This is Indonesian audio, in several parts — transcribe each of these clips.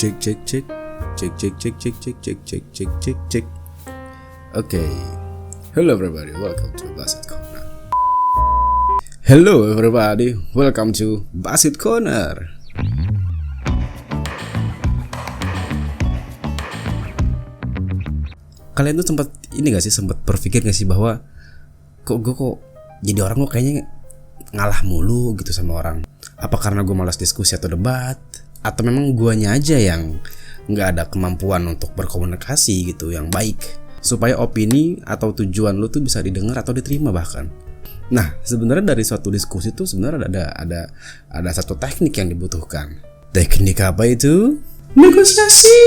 Cek cek cek cek cek cek cek cek cek cek cek cek cek. Okay. Hello everybody, welcome to Basit Corner. Hello everybody, welcome to Basit Corner. Kalian tuh sempat berpikir gak sih bahwa kok jadi orang kok kayaknya ngalah mulu gitu sama orang? Apa karena gue malas diskusi atau debat? Atau memang guanya aja yang nggak ada kemampuan untuk berkomunikasi gitu yang baik supaya opini atau tujuan lu tuh bisa didengar atau diterima bahkan. Nah, sebenarnya dari suatu diskusi tuh sebenarnya ada satu teknik yang dibutuhkan. Teknik apa itu? Negosiasi.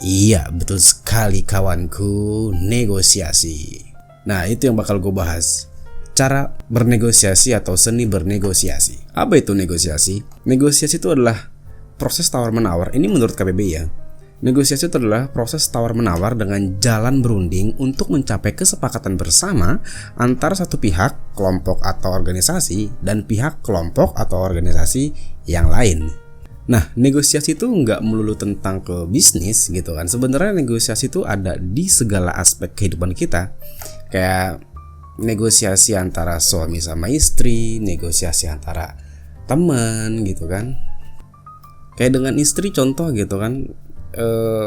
Iya, betul sekali kawanku, negosiasi. Nah, itu yang bakal gue bahas. Cara bernegosiasi atau seni bernegosiasi. Apa itu negosiasi? Negosiasi itu adalah proses tawar-menawar. Ini menurut KBBI ya. Negosiasi itu adalah proses tawar-menawar dengan jalan berunding untuk mencapai kesepakatan bersama antara satu pihak, kelompok atau organisasi dan pihak, kelompok atau organisasi yang lain. Nah, negosiasi itu nggak melulu tentang ke bisnis gitu kan. Sebenarnya negosiasi itu ada di segala aspek kehidupan kita. Kayak negosiasi antara suami sama istri, negosiasi antara teman gitu kan. Kayak dengan istri contoh gitu kan,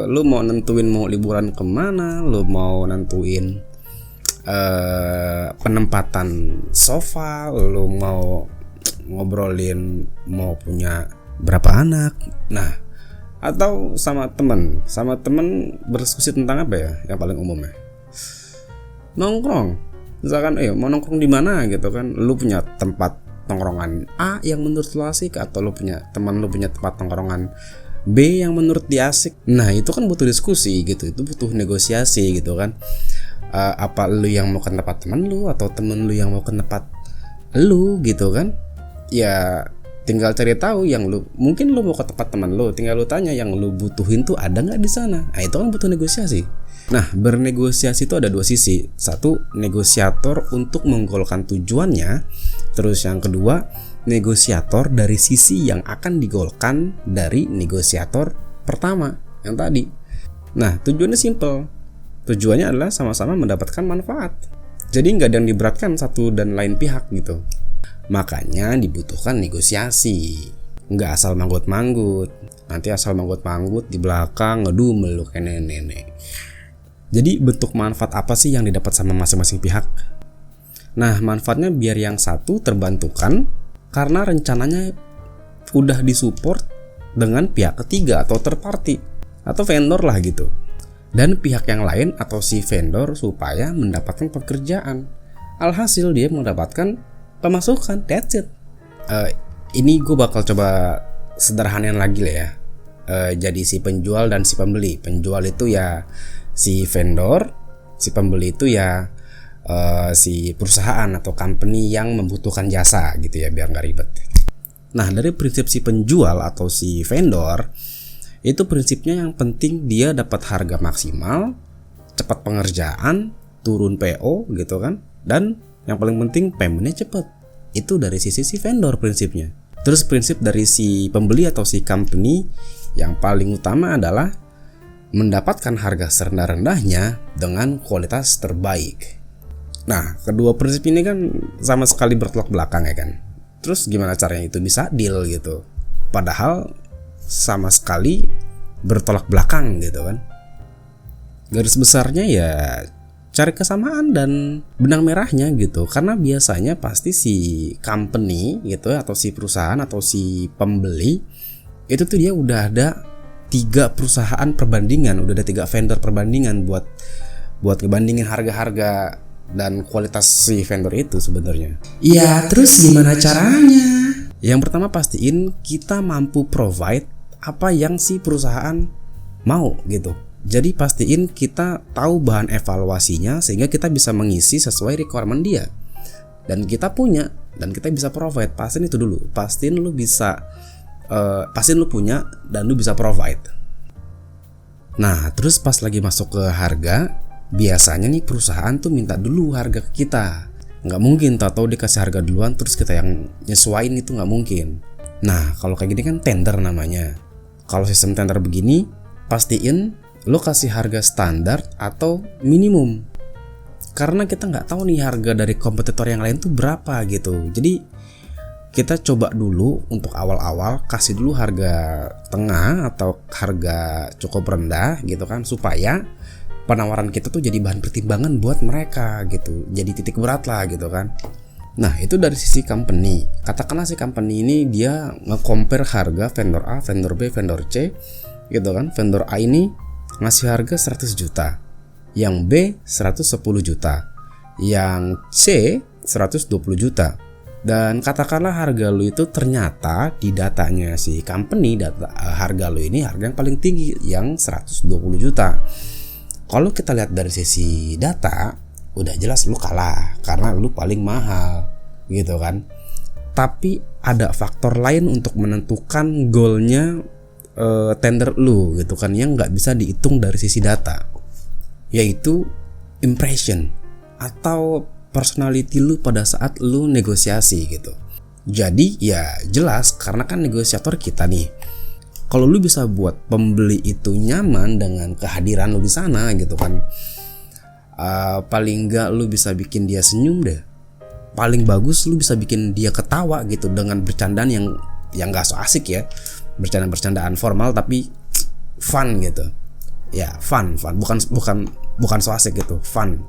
lu mau nentuin mau liburan kemana, lu mau nentuin penempatan sofa, lu mau ngobrolin mau punya berapa anak. Nah, atau sama temen berdiskusi tentang apa ya yang paling umum ya, nongkrong. Misalkan mau nongkrong di mana gitu kan, lu punya tempat tongkrongan A yang menurut lo asik, atau lo punya teman lo punya tempat tongkrongan B yang menurut dia asik. Nah, itu kan butuh diskusi gitu, itu butuh negosiasi gitu kan. Apa lo yang mau ke tempat teman lo atau temen lo yang mau ke tempat lo gitu kan. Ya tinggal cari tahu yang lo, mungkin lo mau ke tempat teman lo, tinggal lo tanya yang lo butuhin tuh ada nggak di sana. Nah, itu kan butuh negosiasi. Nah, bernegosiasi itu ada dua sisi. Satu, negosiator untuk menggolkan tujuannya. Terus yang kedua, negosiator dari sisi yang akan digolkan dari negosiator pertama yang tadi. Nah, tujuannya simple. Tujuannya adalah sama-sama mendapatkan manfaat. Jadi nggak ada yang diberatkan satu dan lain pihak gitu. Makanya dibutuhkan negosiasi. Nggak asal manggut-manggut. Nanti asal manggut-manggut di belakang ngedumel lu kayak nenek-nenek. Jadi bentuk manfaat apa sih yang didapat sama masing-masing pihak? Nah, manfaatnya biar yang satu terbantukan karena rencananya udah disupport dengan pihak ketiga atau third party atau vendor lah gitu. Dan pihak yang lain atau si vendor supaya mendapatkan pekerjaan. Alhasil dia mendapatkan pemasukan. That's it. Ini gue bakal coba sederhanain lagi lah ya. Jadi si penjual dan si pembeli. Penjual itu ya si vendor, si pembeli itu ya si perusahaan atau company yang membutuhkan jasa gitu ya, biar nggak ribet. Nah, dari prinsip si penjual atau si vendor itu prinsipnya yang penting dia dapat harga maksimal, cepat pengerjaan, turun PO gitu kan, dan yang paling penting paymentnya cepat. Itu dari sisi si vendor prinsipnya. Terus prinsip dari si pembeli atau si company yang paling utama adalah mendapatkan harga serendah-rendahnya dengan kualitas terbaik. Nah, kedua prinsip ini kan sama sekali bertolak belakang ya kan. Terus gimana caranya itu bisa deal gitu? Padahal sama sekali bertolak belakang gitu kan. Garis besarnya ya cari kesamaan dan benang merahnya gitu. Karena biasanya pasti si company gitu atau si perusahaan atau si pembeli itu tuh dia udah ada 3 perusahaan perbandingan, udah ada 3 vendor perbandingan buat ngebandingin harga-harga dan kualitas si vendor itu sebenarnya. Ya, terus gimana caranya? Yang pertama, pastiin kita mampu provide apa yang si perusahaan mau gitu. Jadi pastiin kita tahu bahan evaluasinya sehingga kita bisa mengisi sesuai requirement dia. Dan kita punya dan kita bisa provide. Pastiin itu dulu. Pastiin lu punya dan lu bisa provide. Nah, terus pas lagi masuk ke harga, biasanya nih perusahaan tuh minta dulu harga ke kita. Nggak mungkin tahu dikasih harga duluan terus kita yang nyesuain, itu nggak mungkin. Nah, kalau kayak gini kan tender namanya. Kalau sistem tender begini, pastiin lo kasih harga standar atau minimum. Karena kita nggak tahu nih harga dari kompetitor yang lain tuh berapa gitu. Jadi kita coba dulu untuk awal-awal kasih dulu harga tengah atau harga cukup rendah gitu kan, supaya penawaran kita tuh jadi bahan pertimbangan buat mereka gitu. Jadi titik berat lah gitu kan. Nah itu dari sisi company. Katakanlah si company ini dia nge-compare harga vendor A, vendor B, vendor C gitu kan. Vendor A ini ngasih harga 100 juta, yang B 110 juta, yang C 120 juta. Dan katakanlah harga lu itu ternyata di datanya si company, harga lu ini harga yang paling tinggi, yang 120 juta. Kalau kita lihat dari sisi data, udah jelas lu kalah karena lu paling mahal gitu kan. Tapi ada faktor lain untuk menentukan goalnya tender lu gitu kan, yang nggak bisa dihitung dari sisi data, yaitu impression atau personality lu pada saat lu negosiasi gitu. Jadi ya jelas, karena kan negosiator kita nih, kalau lu bisa buat pembeli itu nyaman dengan kehadiran lu di sana gitu kan, paling enggak lu bisa bikin dia senyum deh. Paling bagus lu bisa bikin dia ketawa gitu dengan bercandaan yang gak so asik ya, bercandaan formal tapi fun gitu. Ya fun, bukan so asik gitu, fun.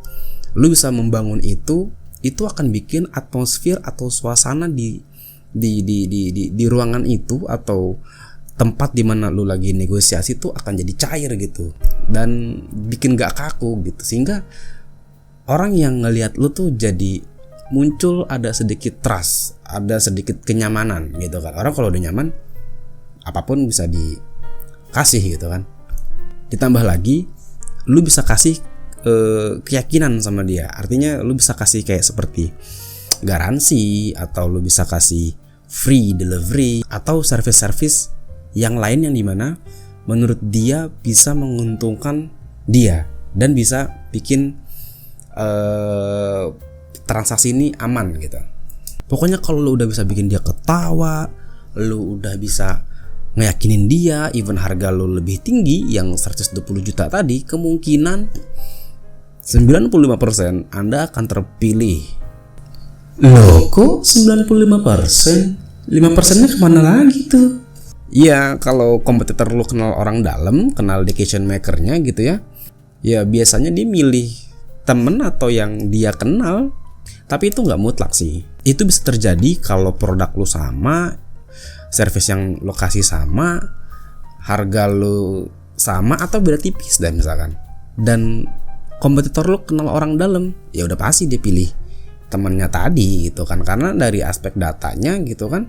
Lu bisa membangun itu akan bikin atmosfer atau suasana di ruangan itu atau tempat di mana lu lagi negosiasi itu akan jadi cair gitu, dan bikin gak kaku gitu, sehingga orang yang ngelihat lu tuh jadi muncul ada sedikit trust, ada sedikit kenyamanan gitu kan. Orang kalau udah nyaman, apapun bisa dikasih gitu kan. Ditambah lagi lu bisa kasih keyakinan sama dia. Artinya lu bisa kasih kayak seperti garansi, atau lu bisa kasih free delivery, atau service yang lain yang dimana menurut dia bisa menguntungkan dia dan bisa bikin transaksi ini aman gitu. Pokoknya kalau lu udah bisa bikin dia ketawa, lu udah bisa ngeyakinin dia, even harga lu lebih tinggi yang 120 juta tadi, kemungkinan 95% Anda akan terpilih. Loh kok 95%? 5%-nya kemana lagi tuh? Ya kalau kompetitor lu kenal orang dalam, kenal decision makernya gitu ya, ya biasanya dia milih temen atau yang dia kenal. Tapi itu gak mutlak sih. Itu bisa terjadi kalau produk lu sama, service yang lokasi sama, harga lu sama atau beda tipis dan misalkan. Dan kompetitor lu kenal orang dalam, ya udah pasti dia pilih temennya tadi gitu kan, karena dari aspek datanya gitu kan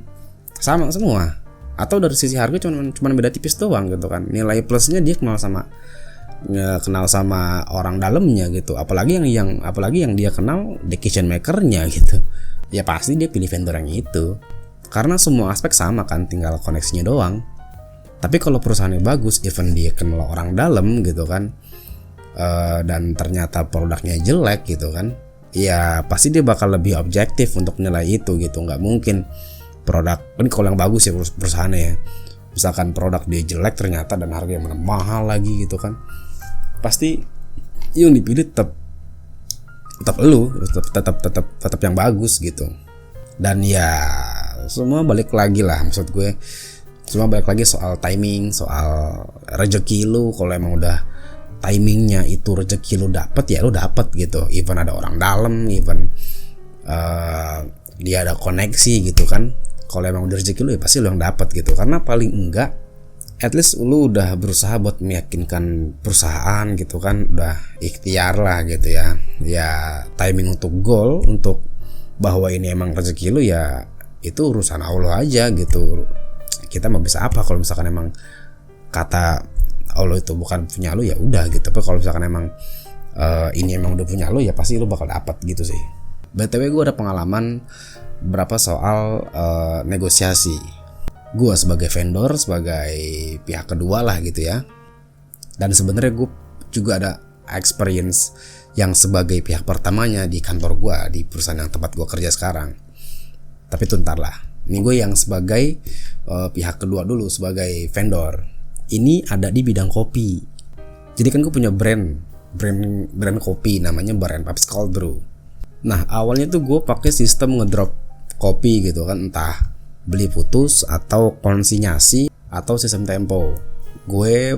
sama semua. Atau dari sisi harga cuman beda tipis doang gitu kan. Nilai plusnya dia kenal sama orang dalamnya gitu. Apalagi yang dia kenal decision makernya gitu. Ya pasti dia pilih vendor yang itu. Karena semua aspek sama kan, tinggal koneksinya doang. Tapi kalau perusahaannya bagus, even dia kenal orang dalam gitu kan, dan ternyata produknya jelek gitu kan, ya pasti dia bakal lebih objektif untuk nilai itu gitu. Nggak mungkin produk ini kalau yang bagus ya perusahaannya ya, misalkan produk dia jelek ternyata dan harganya mahal lagi gitu kan, pasti yang dipilih tetap yang bagus gitu. Dan ya semua balik lagi lah, maksud gue semua balik lagi soal timing, soal rezeki lu. Kalau emang udah timingnya itu rezeki lu dapet, ya lu dapet gitu. Even ada orang dalam, even dia ada koneksi gitu kan. Kalau emang udah rezeki lu ya pasti lu yang dapet gitu. Karena paling enggak at least lu udah berusaha buat meyakinkan perusahaan gitu kan, udah ikhtiar lah gitu ya. Ya timing untuk goal, untuk bahwa ini emang rezeki lu, ya itu urusan Allah aja gitu. Kita mau bisa apa kalau misalkan emang kata Allah itu bukan punya lu, ya udah gitu. Tapi kalau misalkan emang ini emang udah punya lu, ya pasti lu bakal dapat gitu sih. BTW gue ada pengalaman berapa soal negosiasi. Gue sebagai vendor, sebagai pihak kedua lah gitu ya. Dan sebenarnya gue juga ada experience yang sebagai pihak pertamanya di kantor gue, di perusahaan yang tempat gue kerja sekarang. Tapi itu ntar lah. Ini gue yang sebagai pihak kedua dulu, sebagai vendor. ini ada di bidang kopi. Jadi kan gue punya brand kopi namanya Bar and Pubs Cold Brew. Nah awalnya tuh gue pakai sistem ngedrop kopi gitu kan, entah beli putus atau konsinyasi atau sistem tempo. Gue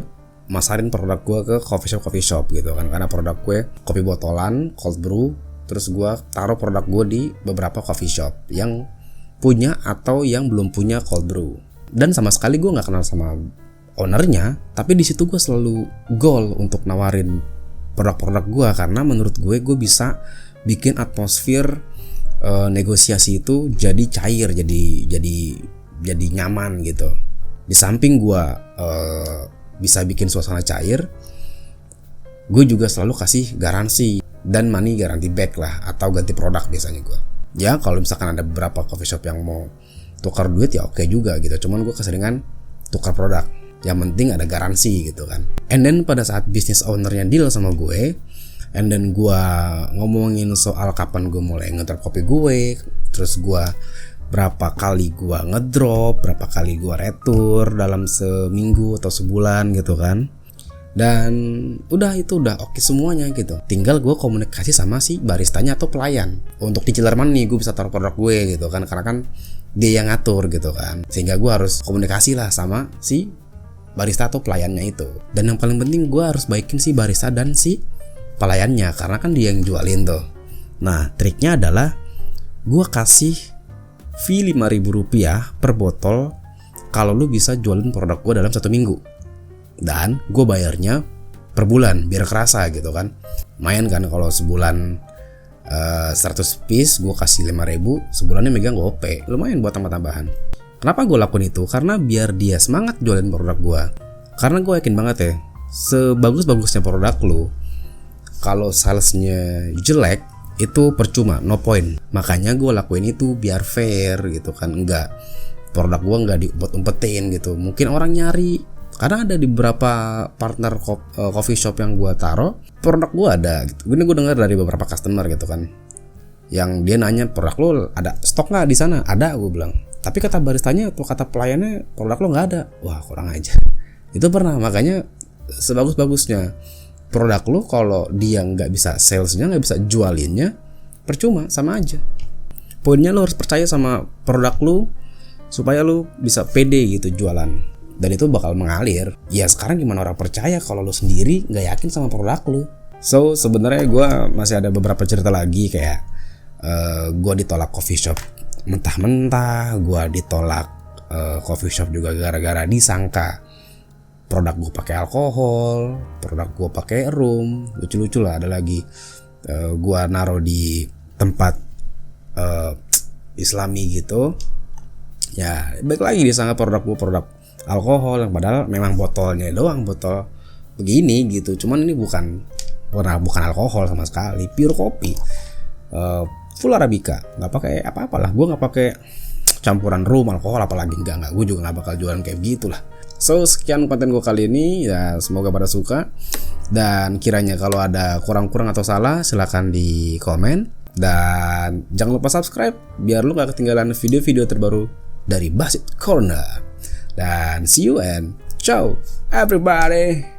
masarin produk gue ke coffee shop gitu kan, karena produk gue kopi botolan cold brew. Terus gue taruh produk gue di beberapa coffee shop yang punya atau yang belum punya cold brew. Dan sama sekali gue nggak kenal sama ownernya, tapi di situ gue selalu goal untuk nawarin produk-produk gue, karena menurut gue bisa bikin atmosfer negosiasi itu jadi cair, jadi nyaman gitu. Di samping gue bisa bikin suasana cair, gue juga selalu kasih garansi dan money guarantee back lah, atau ganti produk biasanya gue. Ya kalau misalkan ada beberapa coffee shop yang mau tukar duit ya oke juga gitu, cuman gue keseringan tukar produk. Yang penting ada garansi gitu kan. And then pada saat business ownernya deal sama gue, and then gue ngomongin soal kapan gue mulai ngedrop kopi gue, terus gue berapa kali gue ngedrop, berapa kali gue retur dalam seminggu atau sebulan gitu kan. Dan itu udah oke semuanya gitu. Tinggal gue komunikasi sama si baristanya atau pelayan untuk diciler mana nih gue bisa taruh produk gue gitu kan, karena kan dia yang ngatur gitu kan. Sehingga gue harus komunikasi lah sama si barista atau pelayannya itu. Dan yang paling penting gue harus baikin si barista dan si pelayannya, karena kan dia yang jualin tuh. Nah triknya adalah gue kasih fee Rp5.000 per botol kalau lu bisa jualin produk gue dalam 1 minggu. Dan gue bayarnya per bulan biar kerasa gitu kan. Main kan kalau sebulan 100 piece gue kasih 5.000, sebulannya megang gue OP. Lumayan buat tambah-tambahan. Kenapa gue lakuin itu? Karena biar dia semangat jualin produk gue. Karena gue yakin banget ya, sebagus-bagusnya produk lu, kalau salesnya jelek itu percuma, no point. Makanya gue lakuin itu biar fair gitu kan. Enggak, produk gue enggak diumpet-umpetin gitu. Mungkin orang nyari, karena ada di beberapa partner coffee shop yang gue taruh produk gue ada gitu. Gue dengar dari beberapa customer gitu kan, yang dia nanya produk lo ada stok nggak di sana? Ada, gue bilang. Tapi kata baristanya atau kata pelayannya produk lo nggak ada. Wah kurang aja. Itu pernah. Makanya sebagus-bagusnya produk lo, kalau dia nggak bisa salesnya, nggak bisa jualinnya, percuma, sama aja. Poinnya lo harus percaya sama produk lo supaya lo bisa pede gitu jualan, dan itu bakal mengalir. Ya sekarang gimana orang percaya kalau lo sendiri nggak yakin sama produk lo? So sebenarnya gue masih ada beberapa cerita lagi, kayak gue ditolak coffee shop mentah-mentah, gue ditolak coffee shop juga gara-gara disangka produk gue pakai alkohol, produk gue pakai rum, lucu-lucu lah. Ada lagi gue naruh di tempat Islami gitu, ya baik lagi disangka produk gue produk alkohol, yang padahal memang botolnya doang botol begini gitu. Cuman ini bukan alkohol sama sekali, pure kopi, full arabica, nggak pakai apa-apalah. Gue nggak pakai campuran rum, alkohol, apalagi enggak. Gue juga nggak bakal jualan kayak gitulah. So sekian konten gue kali ini ya, semoga pada suka. Dan kiranya kalau ada kurang-kurang atau salah silahkan di komen. Dan jangan lupa subscribe biar lu gak ketinggalan video-video terbaru dari Basit Corner. Dan see you and ciao everybody.